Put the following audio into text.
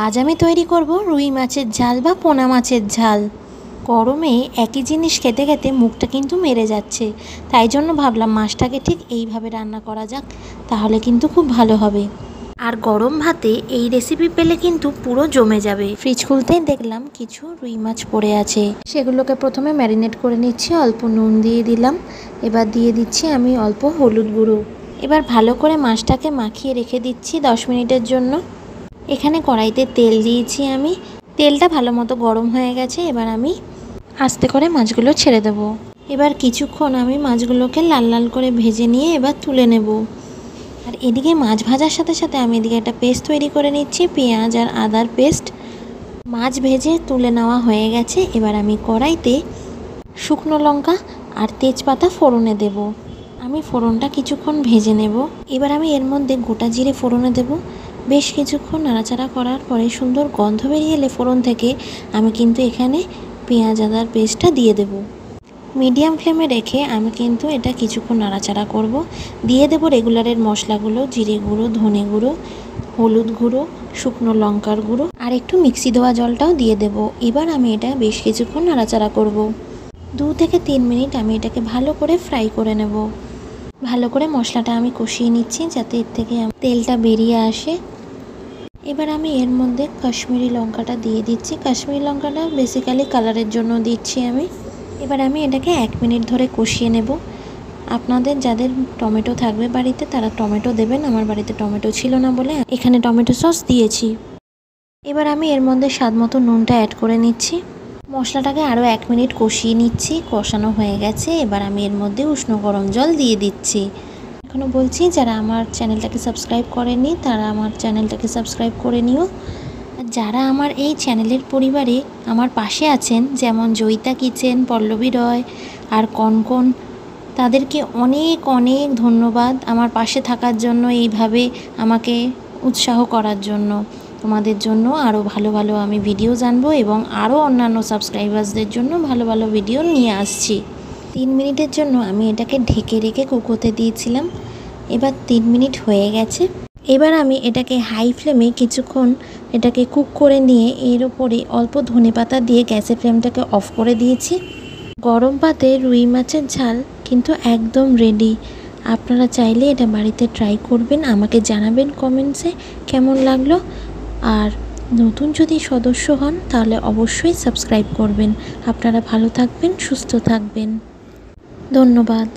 আজ আমি তৈরি করব রুই মাছের ঝাল বা পোনা মাছের ঝাল। গরমে একই জিনিস খেতে খেতে মুখটা কিন্তু মেরে যাচ্ছে, তাই জন্য ভাবলাম মাছটাকে ঠিক এইভাবে রান্না করা যাক, তাহলে কিন্তু খুব ভালো হবে। আর গরম ভাতে এই রেসিপি পেলে কিন্তু পুরো জমে যাবে। ফ্রিজ খুলতেই দেখলাম কিছু রুই মাছ পড়ে আছে, সেগুলোকে প্রথমে ম্যারিনেট করে নিচ্ছি। অল্প নুন দিয়ে দিলাম, এবার দিয়ে দিচ্ছি আমি অল্প হলুদ গুঁড়ো। এবার ভালো করে মাছটাকে মাখিয়ে রেখে দিচ্ছি 10 মিনিটের জন্য। এখানে কড়াইতে তেল দিয়েছি আমি, তেলটা ভালো মতো গরম হয়ে গেছে। এবার আমি আস্তে করে মাছগুলো ছেড়ে দেব। এবার কিছুক্ষণ আমি মাছগুলোকে লাল লাল করে ভেজে নিয়ে এবার তুলে নেব। আর এদিকে মাছ ভাজার সাথে সাথে আমি এদিকে একটা পেস্ট তৈরি করে নিচ্ছি, পেঁয়াজ আর আদার পেস্ট। মাছ ভেজে তুলে নেওয়া হয়ে গেছে। এবার আমি কড়াইতে শুকনো লঙ্কা আর তেজপাতা ফোড়নে দেব। আমি ফোড়নটা কিছুক্ষণ ভেজে নেব। এবার আমি এর মধ্যে গোটা জিরে ফোড়নে দেব। বেশ কিছুক্ষণ নাড়াচাড়া করার পরে সুন্দর গন্ধ বেরিয়ে এলে ফোড়ন থেকে আমি কিন্তু এখানে পেঁয়াজ আদার পেস্টটা দিয়ে দেব। মিডিয়াম ফ্লেমে রেখে আমি কিন্তু এটা কিছুক্ষণ নাড়াচাড়া করব। দিয়ে দেব রেগুলারের মশলাগুলো, জিরে গুঁড়ো, ধনে গুঁড়ো, হলুদ গুঁড়ো, শুকনো লঙ্কার গুঁড়ো আর একটু মিক্সি দেওয়া জলটাও দিয়ে দেব। এবার আমি এটা বেশ কিছুক্ষণ নাড়াচাড়া করব। 2 থেকে 3 মিনিট আমি এটাকে ভালো করে ফ্রাই করে নেব। ভালো করে মশলাটা আমি কষিয়ে নিচ্ছি যাতে এর থেকে তেলটা বেরিয়ে আসে। এবার আমি এর মধ্যে কাশ্মীরি লঙ্কাটা দিয়ে দিচ্ছি। কাশ্মীরি লঙ্কাটা বেসিক্যালি কালারের জন্য দিচ্ছি আমি। এবার আমি এটাকে 1 মিনিট ধরে কষিয়ে নেব। আপনাদের যাদের টমেটো থাকবে বাড়িতে তারা টমেটো দেবেন, আমার বাড়িতে টমেটো ছিল না বলে এখানে টমেটো সস দিয়েছি। এবার আমি এর মধ্যে স্বাদ মতো নুনটা অ্যাড করে নিচ্ছি। মশলাটাকে আরও 1 মিনিট কষিয়ে নিচ্ছি। কষানো হয়ে গেছে। এবার আমি এর মধ্যে উষ্ণ গরম জল দিয়ে দিচ্ছি। এখনও বলছি, যারা আমার চ্যানেলটাকে সাবস্ক্রাইব করেনি তারা আমার চ্যানেলটাকে সাবস্ক্রাইব করে নিও। আর যারা আমার এই চ্যানেলের পরিবারে আমার পাশে আছেন, যেমন জয়িতা কিচেন, পল্লবী রয় আর কনকন, তাদেরকে অনেক অনেক ধন্যবাদ আমার পাশে থাকার জন্য, এইভাবে আমাকে উৎসাহ করার জন্য। তোমাদের জন্য আরও ভালো ভালো আমি ভিডিও জানবো এবং আরও অন্যান্য সাবস্ক্রাইবার্সদের জন্য ভালো ভালো ভিডিও নিয়ে আসছি। 3 মিনিটের জন্য আমি এটাকে ঢেকে রেখে কুক হতে দিয়েছিলাম। এবার 3 মিনিট হয়ে গেছে। এবার আমি এটাকে হাই ফ্লেমে কিছুক্ষণ এটাকে কুক করে নিয়ে এর উপরে অল্প ধনেপাতা দিয়ে গ্যাসের ফ্লেমটাকে অফ করে দিয়েছি। গরম ভাতে রুই মাছের ঝাল কিন্তু একদম রেডি। আপনারা চাইলে এটা বাড়িতে ট্রাই করবেন, আমাকে জানাবেন কমেন্টসে কেমন লাগলো। আর নতুন যদি সদস্য হন তাহলে অবশ্যই সাবস্ক্রাইব করবেন। আপনারা ভালো থাকবেন, সুস্থ থাকবেন। ধন্যবাদ।